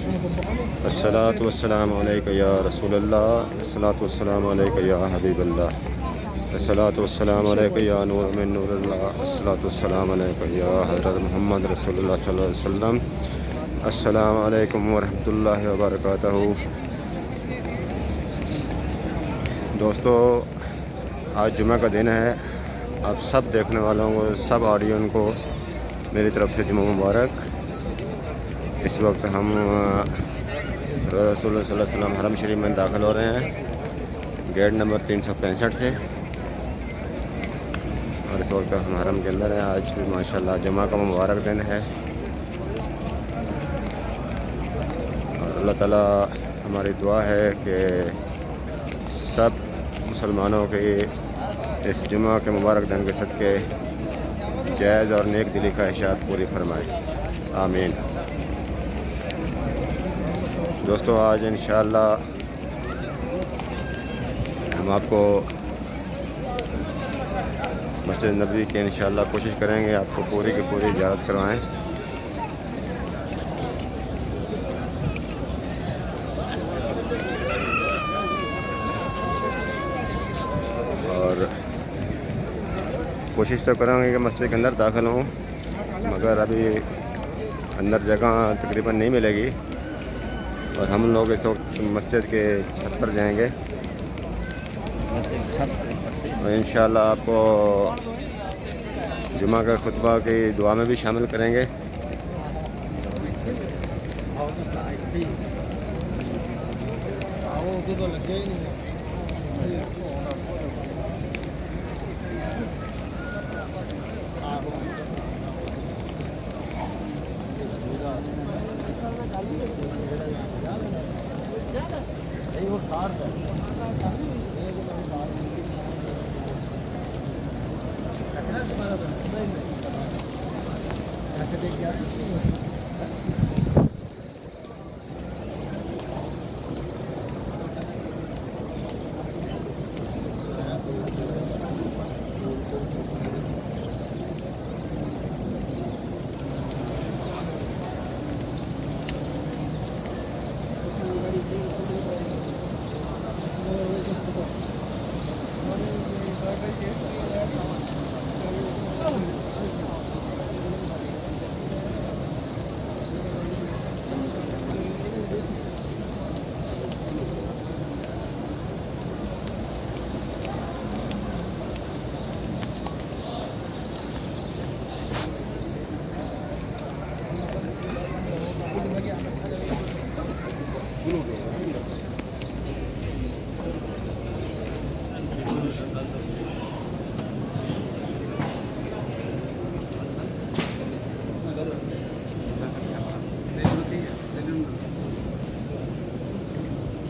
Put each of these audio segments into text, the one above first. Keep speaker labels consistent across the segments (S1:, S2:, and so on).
S1: अस्सलातु वस्सलामु अलैका या रसूलल्लाह, अस्सलातु वस्सलामु अलैका या हबीबल्लाह, अस्सलातु वस्सलामु अलैका या नूर मिन नूरिल्लाह, अस्सलातु वस्सलामु अलैका या हज़रत मुहम्मद रसूलुल्लाह सल्लल्लाहु अलैहि वसल्लम। अस्सलामु अलैकुम व रहमतुल्लाहि व बरकातहू। दोस्तों, आज जुमा का दिन है। आप सब देखने वालों को, सब ऑडियंस को मेरी तरफ़ से जुमा मुबारक। इस वक्त हम रसूलुल्लाह सल्लल्लाहु अलैहि वसल्लम हरम शरीफ में दाखिल हो रहे हैं, गेट नंबर 365 से। और इस वक्त हम हरम के अंदर हैं। आज माशाल्लाह जुमा का मुबारक दिन है और अल्लाह ताला हमारी दुआ है कि सब मुसलमानों के इस जुमा के मुबारक दिन के सदक़े जायज़ और नेक दिली ख्वाहिशात पूरी फरमाए, आमीन। दोस्तों, आज इंशाअल्लाह हम आपको मस्जिद नबवी के इंशाअल्लाह कोशिश करेंगे आपको पूरी की पूरी ज़ियारत करवाएं। और कोशिश तो करेंगे कि मस्जिद के अंदर दाखिल हों, मगर अभी अंदर जगह तकरीबन नहीं मिलेगी और हम लोग इस वक्त मस्जिद के छत पर जाएंगे और इंशाअल्लाह आपको जुमा का खुतबा की दुआ में भी शामिल करेंगे।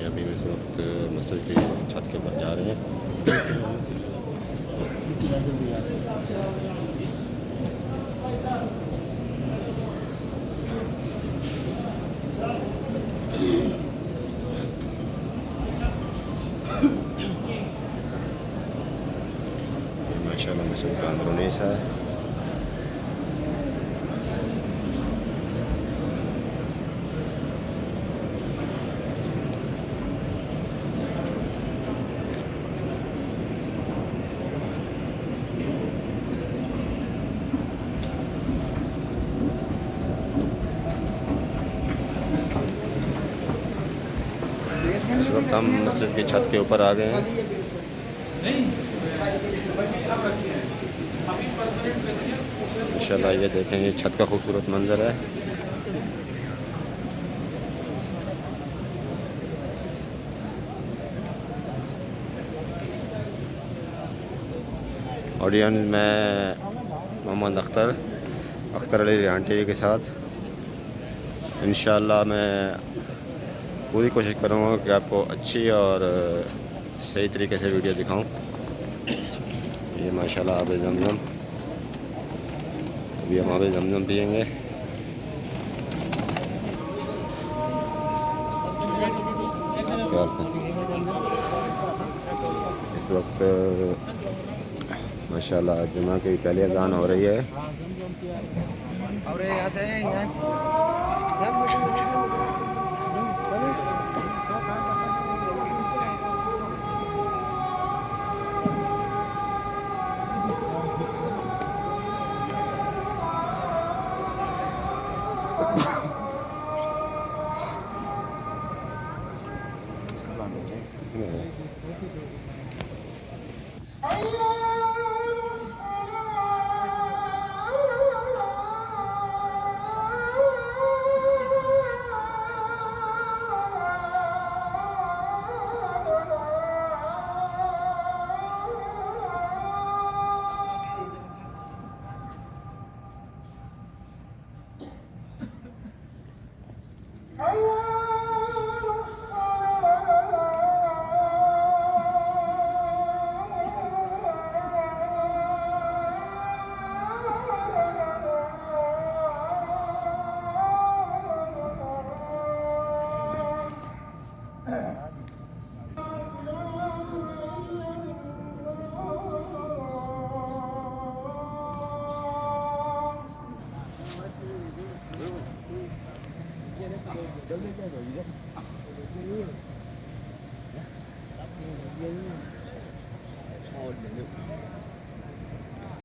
S1: अभी इस वक्त मस्जिद की छत के ऊपर जा रहे हैं। माशाल्लाह मस्जिद का अंदरूनी हिस्सा है। इस वक्त हम मस्जिद की छत के ऊपर आ गए हैं। इंशाल्लाह ये देखें, ये छत का खूबसूरत मंजर है। ऑडियंस में मोहम्मद अख्तर अली रिहान टीवी के साथ इंशाल्लाह मैं पूरी कोशिश करूँगा कि आपको अच्छी और सही तरीके से वीडियो दिखाऊं। ये माशाल्लाह आब ज़मज़म, अभी हम आब ज़मज़म पिएंगे। इस वक्त माशाल्लाह जुमा की पहली अज़ान हो रही है।
S2: जल्दी क्या